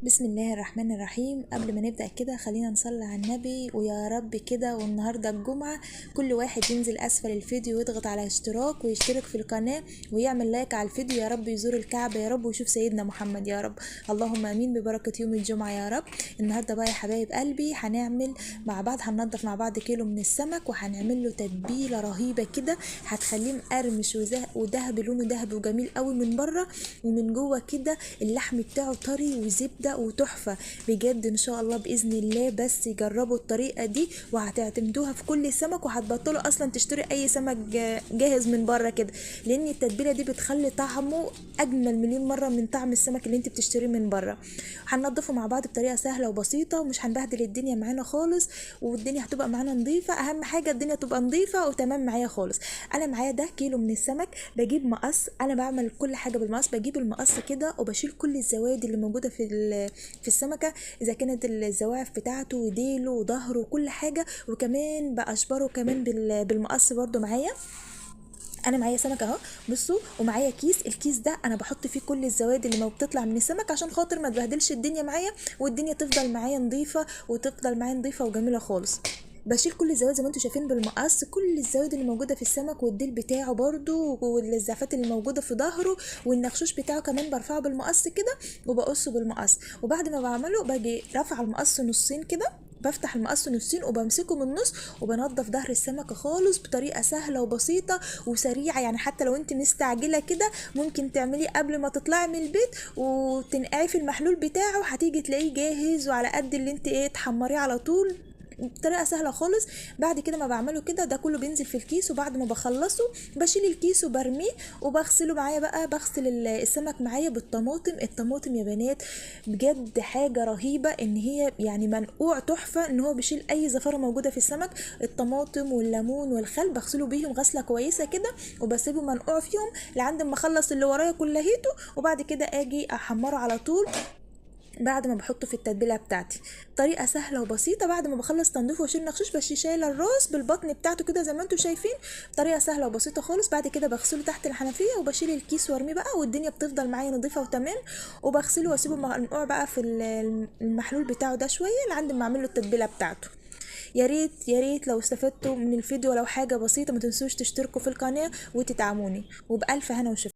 بسم الله الرحمن الرحيم. قبل ما نبدأ كده خلينا نصلي على النبي ويا رب كده. والنهاردة الجمعة، كل واحد ينزل أسفل الفيديو ويضغط على اشتراك ويشترك في القناة ويعمل لايك على الفيديو. يا رب يزور الكعبة يا رب ويشوف سيدنا محمد يا رب. اللهم امين ببركة يوم الجمعة يا رب. النهاردة بقى يا حبايب قلبي هنعمل مع بعض، هننضف مع بعض كيلو من السمك وهنعمل له تتبيلة رهيبة كده هتخليه مقرمش وذهبي، لونه ذهبي وجميل قوي من بره، ومن جوه كده اللحم بتاعه طري وزبده وتحفه بجد ان شاء الله باذن الله. بس جربوا الطريقه دي وهتعتمدوها في كل سمك، وهتبطلوا اصلا تشتري اي سمك جاهز من بره كده، لان التتبيله دي بتخلي طعمه اجمل مليون مره من طعم السمك اللي انت بتشتريه من بره. هننضفه مع بعض بطريقه سهله وبسيطه ومش هنبهدل الدنيا معانا خالص، والدنيا هتبقى معانا نظيفه. اهم حاجه الدنيا تبقى نظيفه وتمام معايا خالص. انا معايا ده كيلو من السمك، بجيب مقص، انا بعمل كل حاجه بالمقص، بجيب المقص كده وبشيل كل الزوائد اللي موجوده في السمكه، اذا كانت الزواعف بتاعته وديله وظهره وكل حاجه، وكمان بقشبره كمان بالمقص برده معايا. انا معايا سمك اهو، بصوا، ومعايا الكيس ده انا بحط فيه كل الزوائد اللي ما بتطلع من السمك عشان خاطر ما تبهدلش الدنيا معايا، والدنيا تفضل معايا نظيفه وتفضل معايا نظيفه وجميله خالص. بشيل كل الزوائد زي ما انتم شايفين بالمقص، كل الزوائد اللي موجوده في السمك والديل بتاعه برده والزعفات اللي موجوده في ظهره والنخشوش بتاعه كمان برفعه بالمقص كده وبقصه بالمقص. وبعد ما بعمله باجي رافعه المقص نصين كده، بفتح المقص نصين وبمسكه من النص وبنضف ظهر السمكة خالص بطريقة سهلة وبسيطة وسريعة. يعني حتى لو انت مستعجلة كده ممكن تعمليه قبل ما تطلعي من البيت وتنقعي في المحلول بتاعه، هتيجي تلاقيه جاهز وعلى قد اللي انت تحمريه على طول بطريقه سهله خالص. بعد كده ما بعمله كده ده كله بينزل في الكيس، وبعد ما بخلصه بشيل الكيس وبرميه وبغسله معايا. بقى بغسل السمك معايا بالطماطم. الطماطم يا بنات بجد حاجه رهيبه، ان هي يعني منقوع تحفه، ان هو بيشيل اي زفاره موجوده في السمك. الطماطم والليمون والخل بغسله بيهم غسله كويسه كده وبسيبه منقوع فيهم لعند ما اخلص اللي ورايا كلهيته، وبعد كده اجي احمره على طول بعد ما بحطه في التتبيله بتاعتي. طريقه سهله وبسيطه. بعد ما بخلص تنظيفه واشيل نخشوش بس شايله الراس بالبطن بتاعته كده زي ما انتم شايفين. طريقه سهله وبسيطه خالص. بعد كده بغسله تحت الحنفيه وبشيل الكيس وارميه بقى، والدنيا بتفضل معايا نظيفه وتمام. وبغسله واسيبه منقوع بقى في المحلول بتاعه ده شويه لعند ما اعمل له التتبيله بتاعته. يا ريت يا ريت لو استفدتوا من الفيديو ولو حاجه بسيطه ما تنسوش تشتركوا في القناه وتدعموني، وبألف هنا وشفا.